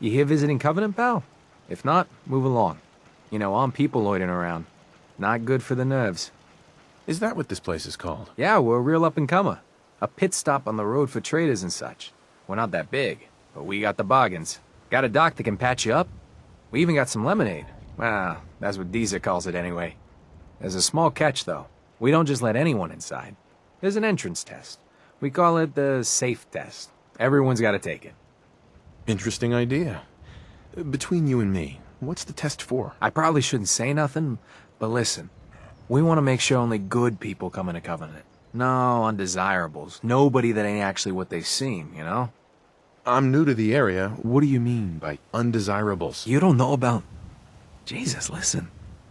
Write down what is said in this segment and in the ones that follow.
You here visiting Covenant, pal? If not, move along. You know, armed people loitering around. Not good for the nerves. Is that what this place is called? Yeah, we're a real up-and-comer. A pit stop on the road for traders and such. We're not that big, but we got the bargains. Got a dock that can patch you up. We even got some lemonade. Well, that's what Danse calls it anyway. There's a small catch, though. We don't just let anyone inside. There's an entrance test. We call it the safe test. Everyone's got to take it. Interesting idea. Between you and me, what's the test for? I probably shouldn't say nothing, but listen. We want to make sure only good people come into Covenant. No undesirables. Nobody that ain't actually what they seem, you know? I'm new to the area. What do you mean by undesirables? You don't know about... Jesus, listen.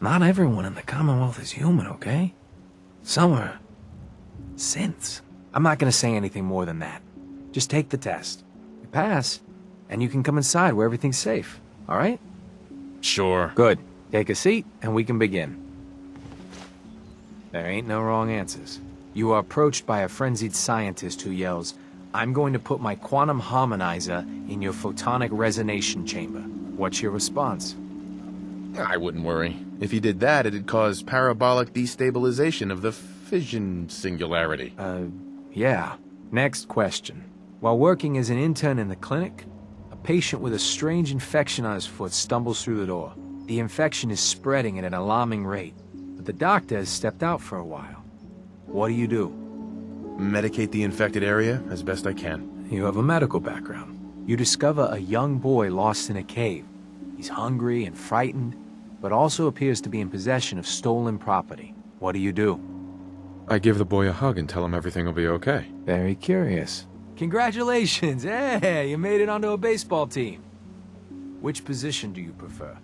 Not everyone in the Commonwealth is human, okay? Some are... synths. I'm not gonna say anything more than that. Just take the test. You pass, and you can come inside where everything's safe, all right? Sure. Good. Take a seat, and we can begin. There ain't no wrong answers. You are approached by a frenzied scientist who yells, "I'm going to put my quantum harmonizer in your photonic resonation chamber." What's your response? I wouldn't worry. If he did that, it'd cause parabolic destabilization of the fission singularity. Yeah. Next question. While working as an intern in the clinic, a patient with a strange infection on his foot stumbles through the door. The infection is spreading at an alarming rate, but the doctor has stepped out for a while. What do you do? Medicate the infected area as best I can. You have a medical background. You discover a young boy lost in a cave. He's hungry and frightened, but also appears to be in possession of stolen property. What do you do? I give the boy a hug and tell him everything will be okay. Very curious. Congratulations! Hey, you made it onto a baseball team. Which position do you prefer?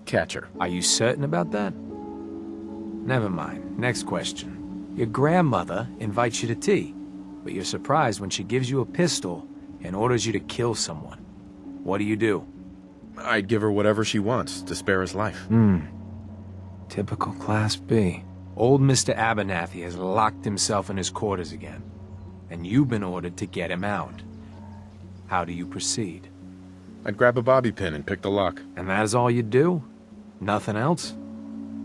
Catcher. Are you certain about that? Never mind. Next question. Your grandmother invites you to tea, but you're surprised when she gives you a pistol and orders you to kill someone. What do you do? I'd give her whatever she wants to spare his life. Typical Class B. Old Mr. Abernathy has locked himself in his quarters again, and you've been ordered to get him out. How do you proceed? I'd grab a bobby pin and pick the lock. And that is all you do? Nothing else?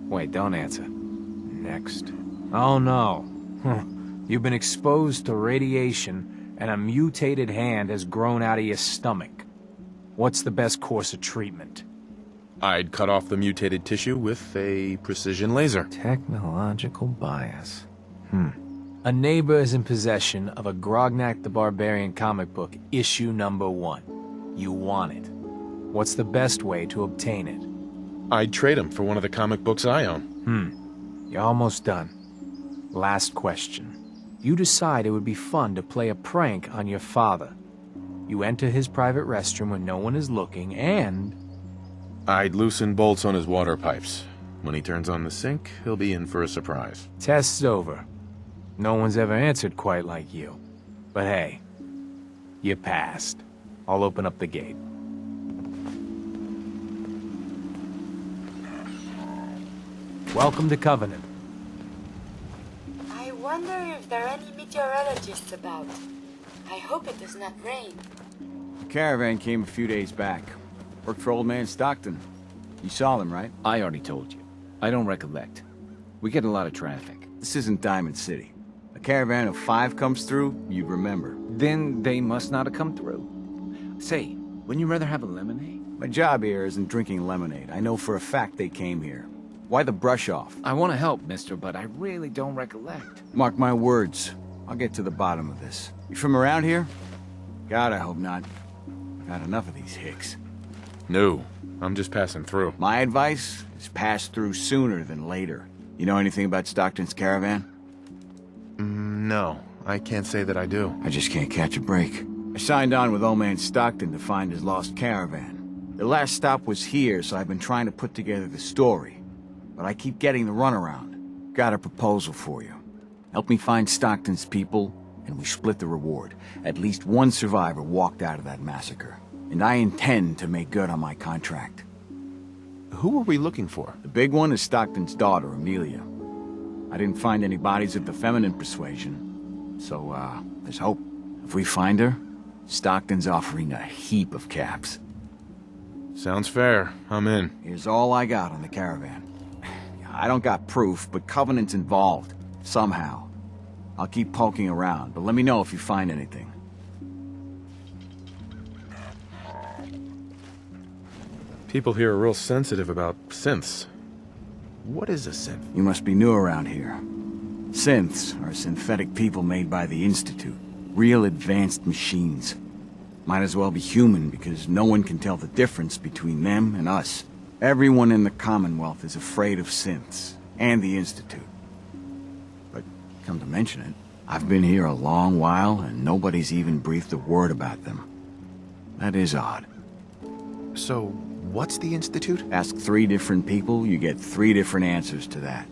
Wait, don't answer. Next. Oh no. You've been exposed to radiation, and a mutated hand has grown out of your stomach. What's the best course of treatment? I'd cut off the mutated tissue with a precision laser. Technological bias. A neighbor is in possession of a Grognak the Barbarian comic book, issue number 1. You want it. What's the best way to obtain it? I'd trade him for one of the comic books I own. You're almost done. Last question. You decide it would be fun to play a prank on your father. You enter his private restroom when no one is looking, and... I'd loosen bolts on his water pipes. When he turns on the sink, he'll be in for a surprise. Test's over. No one's ever answered quite like you. But hey, you passed. I'll open up the gate. Welcome to Covenant. I wonder if there are any meteorologists about. I hope it does not rain. The caravan came a few days back. Worked for old man Stockton. You saw them, right? I already told you. I don't recollect. We get a lot of traffic. This isn't Diamond City. A caravan of 5 comes through, you'd remember. Then they must not have come through. Say, wouldn't you rather have a lemonade? My job here isn't drinking lemonade. I know for a fact they came here. Why the brush off? I want to help, mister, but I really don't recollect. Mark my words. I'll get to the bottom of this. You from around here? God, I hope not. I've had enough of these hicks. No, I'm just passing through. My advice is pass through sooner than later. You know anything about Stockton's caravan? No, I can't say that I do. I just can't catch a break. I signed on with old man Stockton to find his lost caravan. The last stop was here, so I've been trying to put together the story. But I keep getting the runaround. Got a proposal for you. Help me find Stockton's people, and we split the reward. At least one survivor walked out of that massacre. And I intend to make good on my contract. Who are we looking for? The big one is Stockton's daughter, Amelia. I didn't find any bodies of the feminine persuasion. So, there's hope. If we find her, Stockton's offering a heap of caps. Sounds fair. I'm in. Here's all I got on the caravan. I don't got proof, but Covenant's involved. Somehow. I'll keep poking around, but let me know if you find anything. People here are real sensitive about synths. What is a synth? You must be new around here. Synths are synthetic people made by the Institute. Real advanced machines. Might as well be human because no one can tell the difference between them and us. Everyone in the Commonwealth is afraid of synths and the Institute. But come to mention it, I've been here a long while and nobody's even breathed a word about them. That is odd. So, what's the Institute? Ask 3 different people, you get 3 different answers to that.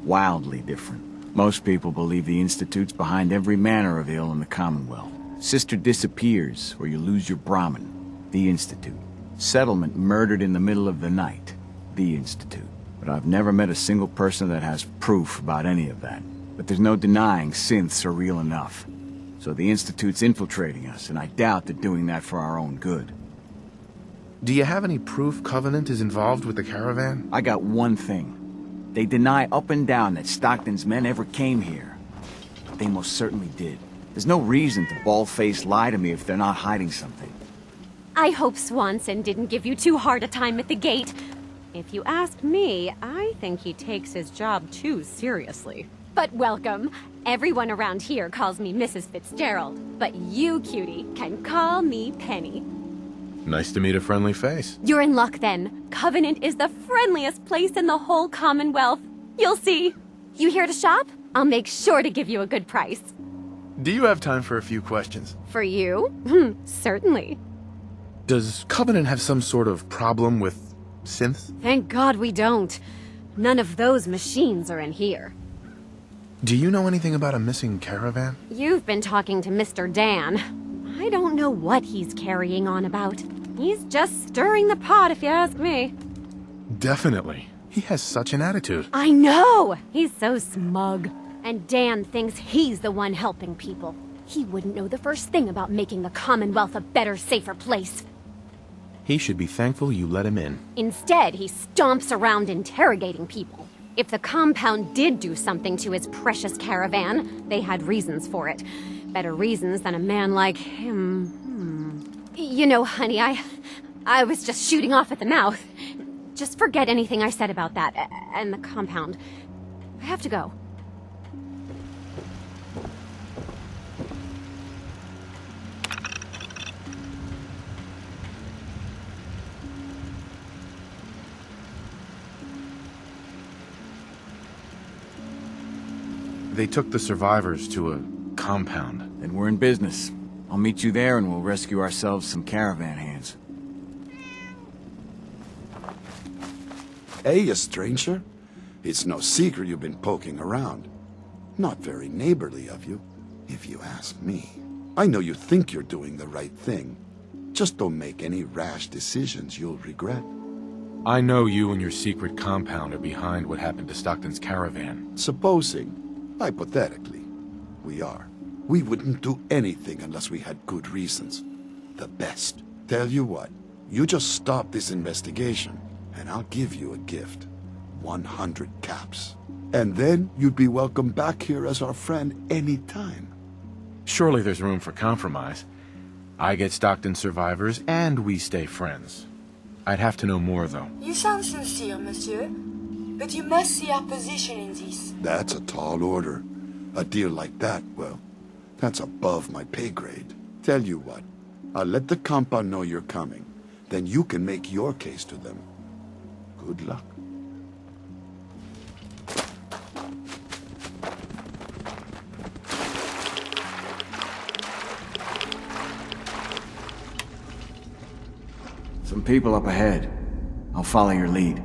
Wildly different. Most people believe the Institute's behind every manner of ill in the Commonwealth. Sister disappears, or you lose your Brahmin. The Institute. Settlement murdered in the middle of the night. The Institute. But I've never met a single person that has proof about any of that. But there's no denying synths are real enough. So the Institute's infiltrating us, and I doubt they're doing that for our own good. Do you have any proof Covenant is involved with the caravan? I got one thing. They deny up and down that Stockton's men ever came here. But they most certainly did. There's no reason to bald-faced lie to me if they're not hiding something. I hope Swanson didn't give you too hard a time at the gate. If you ask me, I think he takes his job too seriously. But welcome. Everyone around here calls me Mrs. Fitzgerald. But you, cutie, can call me Penny. Nice to meet a friendly face. You're in luck then. Covenant is the friendliest place in the whole Commonwealth. You'll see. You here to shop? I'll make sure to give you a good price. Do you have time for a few questions? For you? Certainly. Does Covenant have some sort of problem with synths? Thank God we don't. None of those machines are in here. Do you know anything about a missing caravan? You've been talking to Mr. Dan. I don't know what he's carrying on about. He's just stirring the pot, if you ask me. Definitely. He has such an attitude. I know! He's so smug. And Dan thinks he's the one helping people. He wouldn't know the first thing about making the Commonwealth a better, safer place. He should be thankful you let him in. Instead, he stomps around interrogating people. If the compound did do something to his precious caravan, they had reasons for it. Better reasons than a man like him. You know, honey, I was just shooting off at the mouth. Just forget anything I said about that and the compound. I have to go. They took the survivors to a compound. Then we're in business. I'll meet you there and we'll rescue ourselves some caravan hands. Hey, a stranger. It's no secret you've been poking around. Not very neighborly of you, if you ask me. I know you think you're doing the right thing. Just don't make any rash decisions you'll regret. I know you and your secret compound are behind what happened to Stockton's caravan. Supposing, hypothetically, we are. We wouldn't do anything unless we had good reasons. The best. Tell you what, you just stop this investigation, and I'll give you a gift. 100 caps. And then you'd be welcome back here as our friend any time. Surely there's room for compromise. I get Stockton survivors, and we stay friends. I'd have to know more, though. You sound sincere, monsieur. But you must see our position in this. That's a tall order. A deal like that, well, that's above my pay grade. Tell you what, I'll let the compound know you're coming. Then you can make your case to them. Good luck. Some people up ahead. I'll follow your lead.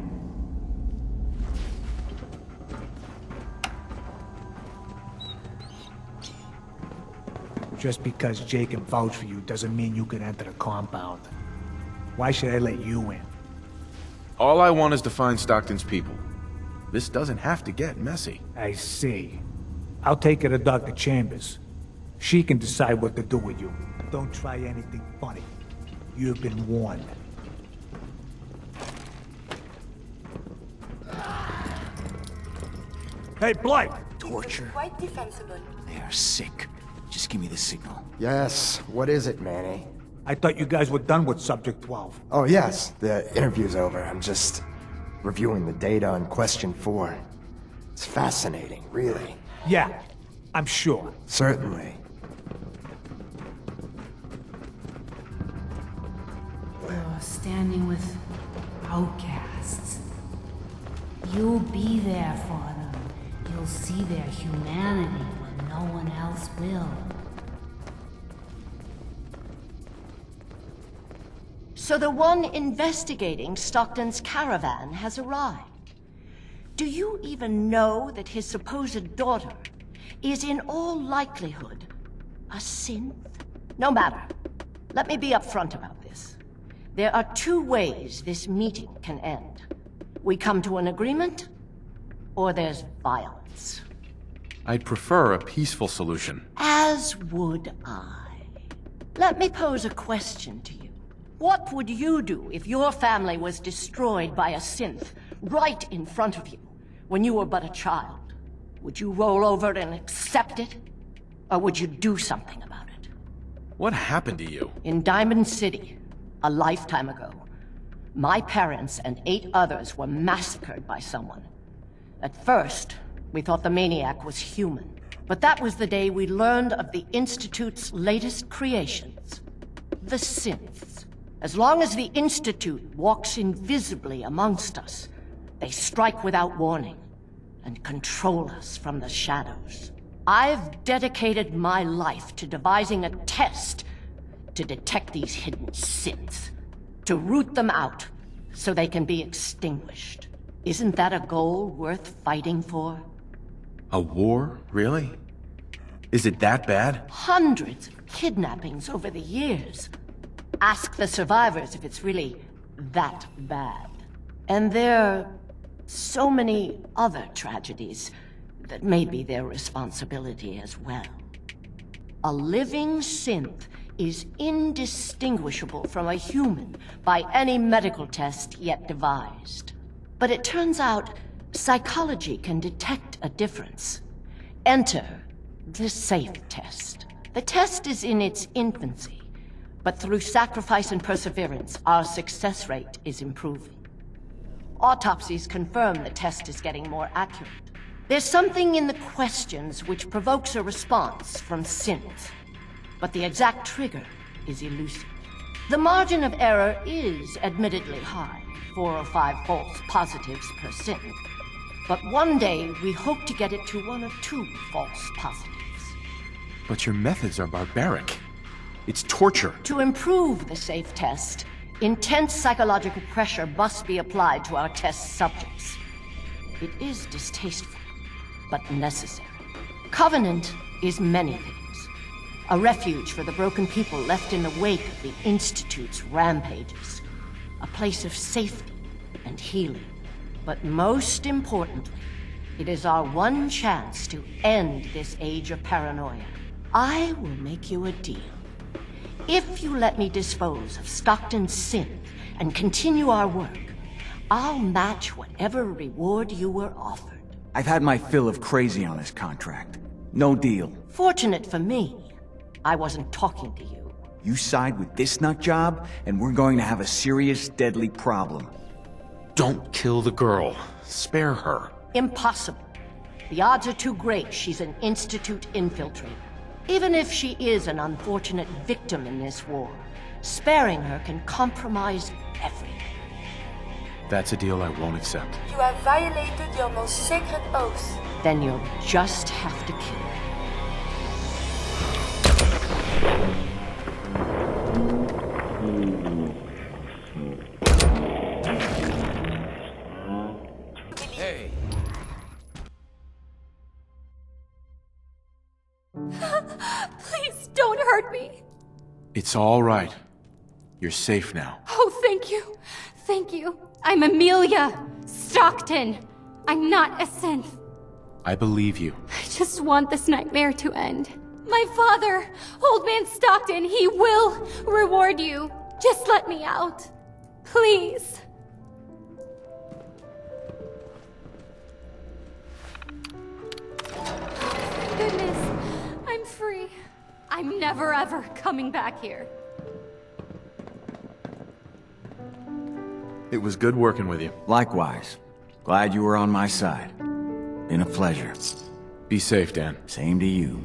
Just because Jake can vouch for you doesn't mean you can enter the compound. Why should I let you in? All I want is to find Stockton's people. This doesn't have to get messy. I see. I'll take her to Dr. Chambers. She can decide what to do with you. Don't try anything funny. You've been warned. Hey, Blake! Torture. Quite defensible. They are sick. Just give me the signal. Yes, what is it, Manny? I thought you guys were done with Subject 12. Oh yes, the interview's over. I'm just reviewing the data on Question 4. It's fascinating, really. Yeah, I'm sure. Certainly. You're standing with outcasts. You'll be there for them. You'll see their humanity when no one else will. So the one investigating Stockton's caravan has arrived. Do you even know that his supposed daughter is in all likelihood a synth? No matter. Let me be upfront about this. There are two ways this meeting can end. We come to an agreement, or there's violence. I'd prefer a peaceful solution. As would I. Let me pose a question to you. What would you do if your family was destroyed by a synth right in front of you when you were but a child? Would you roll over and accept it? Or would you do something about it? What happened to you? In Diamond City, a lifetime ago, my parents and 8 others were massacred by someone. At first, we thought the maniac was human. But that was the day we learned of the Institute's latest creations, the synths. As long as the Institute walks invisibly amongst us, they strike without warning and control us from the shadows. I've dedicated my life to devising a test to detect these hidden synths, to root them out so they can be extinguished. Isn't that a goal worth fighting for? A war? Really? Is it that bad? Hundreds of kidnappings over the years. Ask the survivors if it's really that bad. And there are so many other tragedies that may be their responsibility as well. A living synth is indistinguishable from a human by any medical test yet devised. But it turns out psychology can detect a difference. Enter the SAFE test. The test is in its infancy, but through sacrifice and perseverance, our success rate is improving. Autopsies confirm the test is getting more accurate. There's something in the questions which provokes a response from synths, but the exact trigger is elusive. The margin of error is admittedly high, 4 or 5 false positives per synth. But one day, we hope to get it to 1 or 2 false positives. But your methods are barbaric. It's torture. To improve the SAFE test, intense psychological pressure must be applied to our test subjects. It is distasteful, but necessary. Covenant is many things. A refuge for the broken people left in the wake of the Institute's rampages. A place of safety and healing. But most importantly, it is our one chance to end this age of paranoia. I will make you a deal. If you let me dispose of Stockton's synth and continue our work, I'll match whatever reward you were offered. I've had my fill of crazy on this contract. No deal. Fortunate for me, I wasn't talking to you. You side with this nut job, and we're going to have a serious, deadly problem. Don't kill the girl. Spare her. Impossible. The odds are too great she's an Institute infiltrator. Even if she is an unfortunate victim in this war, sparing her can compromise everything. That's a deal I won't accept. You have violated your most sacred oath. Then you'll just have to kill her. Hey. Please don't hurt me. It's all right. You're safe now. Oh, thank you. Thank you. I'm Amelia Stockton. I'm not a synth. I believe you. I just want this nightmare to end. My father, Old Man Stockton, he will reward you. Just let me out. Please. I'm never ever coming back here. It was good working with you. Likewise. Glad you were on my side. Been a pleasure. Be safe, Dan. Same to you.